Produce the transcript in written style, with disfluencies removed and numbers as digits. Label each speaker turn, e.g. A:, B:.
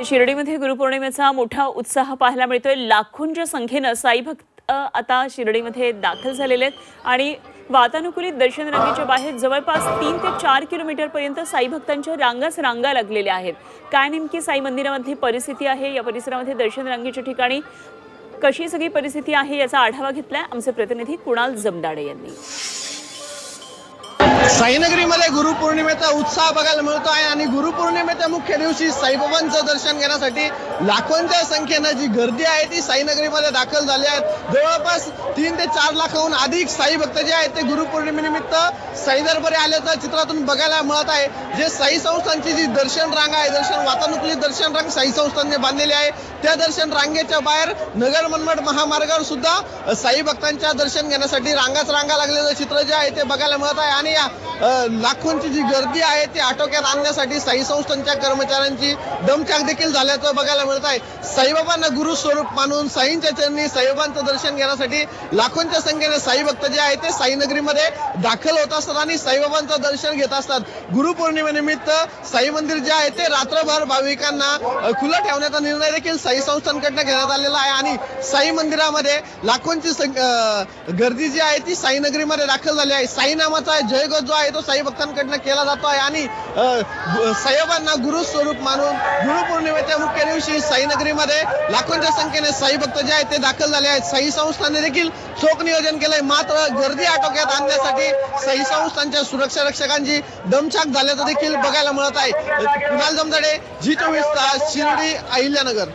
A: शिर्डीमध्ये गुरुपौर्णिमेचा मोठा उत्साह पाहायला मिळतोय। लाखोंच्या संख्येने साई भक्त आता शिर्डीमध्ये दाखल झालेले आहेत आणि वातानुकूलित दर्शन रांगेच्या बाहेर जवळपास 3 ते 4 किलोमीटर पर्यंत साई भक्तांच्या रांगा लागलेल्या आहेत। काय नेमकी साई मंदिरामधली परिस्थिती आहे, या परिसरामध्ये दर्शन रांगेच्या ठिकाणी कशी सगळी परिस्थिती आहे याचा आढावा घेतलाय आमचे प्रतिनिधी कुणाल जमदाडे यांनी।
B: साईनगरीमध्ये गुरुपौर्णिमेचा उत्साह बघायला मिळतो आहे आणि गुरुपौर्णिमेच्या मुख्य दिवशी साईबाबांचं दर्शन घेण्यासाठी लाखोंच्या संख्येने जी गर्दी आहे ती साईनगरीमध्ये दाखल झाली आहे। जवळपास 3 ते 4 लाखाहून अधिक साई भक्त जे आहेत ते गुरुपौर्णिमेनिमित्त साई दरबारी आल्याचं चित्रातून बघायला मिळत आहे। जे साई संस्थांची जी दर्शन रांग आहे, वातानुकूलित दर्शन रांग साई संस्थांनी बांधलेली आहे, त्या दर्शन रांगेच्या बाहेर नगर मनमाड महामार्गावर सुद्धा साई भक्तांच्या दर्शन घेण्यासाठी रांगा लागलेलं चित्र जे आहे ते बघायला मिळत आहे। आणि या लाखोंची जी गर्दी आहे ती आटोक्यात आणण्यासाठी साई संस्थांच्या कर्मचाऱ्यांची दमछाक देखील झाल्याचं बघायला मिळत आहे। साईबाबांना गुरु स्वरूप मानून साईंच्या चरणी साईबाबांचं दर्शन घेण्यासाठी लाखोंच्या संख्येने साई भक्त जे आहेत ते साईनगरीमध्ये दाखल होत असतात आणि साईबाबांचं दर्शन घेत असतात। गुरुपौर्णिमेनिमित्त साई मंदिर जे आहे ते रात्रभर भाविकांना खुलं ठेवण्याचा निर्णय देखील साई संस्थांकडून घेण्यात आलेला आहे आणि साई मंदिरामध्ये लाखोंची गर्दी जी आहे ती साईनगरीमध्ये दाखल झाली आहे। साई नामाचा जयघोष जो आहे तो साई भक्तांकडून केला जातो आहे आणि साईबाबांना गुरु स्वरूप मानून गुरुपौर्णिमेच्या मुख्य दिवशी साईनगरीमध्ये लाखोंच्या संख्येने साई भक्त जे आहेत ते दाखल झाले आहेत। साई संस्थांनी देखील चोख नियोजन केलंय, मात्र गर्दी आटोक्यात आणण्यासाठी साई संस्थांच्या सुरक्षा रक्षकांची दमछाक झाल्याचं देखील बघायला मिळत आहे। कुणाल जमदाडे, G24 तास, शिर्डी, अहिल्यानगर।